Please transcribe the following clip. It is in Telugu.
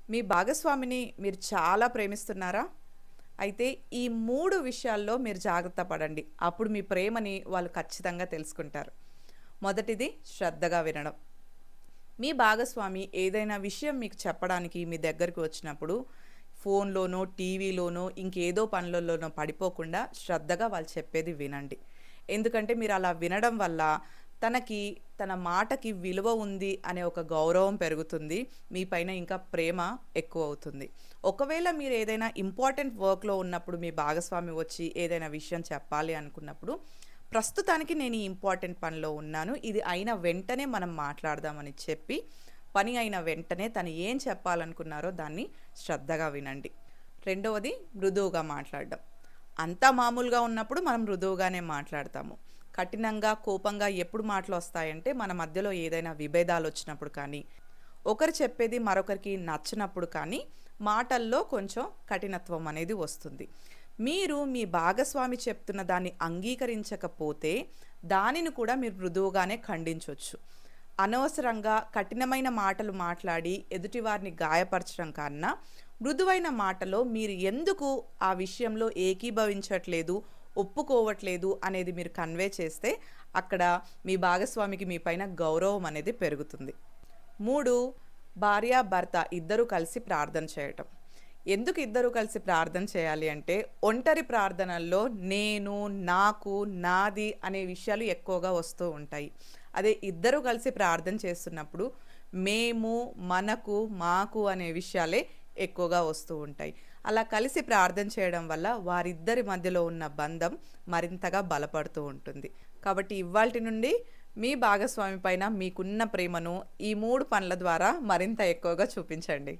మీ భాగస్వామిని మీరు చాలా ప్రేమిస్తున్నారా? అయితే ఈ 3 విషయాల్లో మీరు జాగ్రత్త పడండి. అప్పుడు మీ ప్రేమని వాళ్ళు ఖచ్చితంగా తెలుసుకుంటారు. మొదటిది శ్రద్ధగా వినడం. మీ భాగస్వామి ఏదైనా విషయం మీకు చెప్పడానికి మీ దగ్గరికి వచ్చినప్పుడు ఫోన్‌లోనో, టీవీలోనో, ఇంకేదో పనులలోనో పడిపోకుండా శ్రద్ధగా వాళ్ళు చెప్పేది వినండి. ఎందుకంటే మీరలా వినడం వల్ల తనకి తన మాటకి విలువ ఉంది అనే ఒక గౌరవం పెరుగుతుంది. మీ పైన ఇంకా ప్రేమ ఎక్కువవుతుంది. ఒకవేళ మీరేదైనా ఇంపార్టెంట్ వర్క్‌లో ఉన్నప్పుడు మీ భాగస్వామి వచ్చి ఏదైనా విషయం చెప్పాలి అనుకున్నప్పుడు, ప్రస్తుతానికి నేను ఈ ఇంపార్టెంట్ పనిలో ఉన్నాను. ఇది అయిన వెంటనే మనం మాట్లాడదామని చెప్పి, పని అయిన వెంటనే తను ఏం చెప్పాలనుకున్నారో దాన్ని శ్రద్ధగా వినండి. రెండవది మృదువుగా మాట్లాడడం. అంతా మామూలుగా ఉన్నప్పుడు మనం మృదువుగానే మాట్లాడతాము. కఠినంగా, కోపంగా ఎప్పుడు మాటలొస్తాయంటే మన మధ్యలో ఏదైనా విభేదాలొచ్చినప్పుడు కానీ, ఒకరు చెప్పేది మరొకరికి నచ్చనప్పుడు కానీ, మాటల్లో కొంచెం కఠినత్వం అనేది వస్తుంది. మీరు మీ భాగస్వామి చెప్తున్న దాన్ని అంగీకరించకపోతే, దానిని కూడా మీరు మృదువుగానే ఖండించొచ్చు. అనవసరంగా కఠినమైన మాటలు మాట్లాడి ఎదుటివారిని గాయపరచడం కన్నా, మృదువైన మాటలో మీరు ఎందుకు ఆ విషయంలో ఏకీభవించట్లేదు, ఒప్పుకోవట్లేదు అనేది మీరు కన్వే చేస్తే, అక్కడ మీ భాగస్వామికి మీ పైన గౌరవం అనేది పెరుగుతుంది. 3 భార్య, భర్త ఇద్దరూ కలిసి ప్రార్థన చేయటం. ఎందుకు ఇద్దరూ కలిసి ప్రార్థన చేయాలి అంటే, ఒంటరి ప్రార్థనల్లో నేను, నాకు, నాది అనే విషయాలు ఎక్కువగా వస్తూ ఉంటాయి. అదే ఇద్దరూ కలిసి ప్రార్థన చేస్తున్నప్పుడు మేము, మనకు, మాకు అనే విషయాలే ఎక్కువగా వస్తూ ఉంటాయి. అలా కలిసి ప్రార్థన చేయడం వల్ల వారిద్దరి మధ్యలో ఉన్న బంధం మరింతగా బలపడుతూ ఉంటుంది. కాబట్టి ఇవ్వాల్టి నుండి మీ భాగస్వామి పైన మీకున్న ప్రేమను ఈ 3 పనుల ద్వారా మరింత ఎక్కువగా చూపించండి.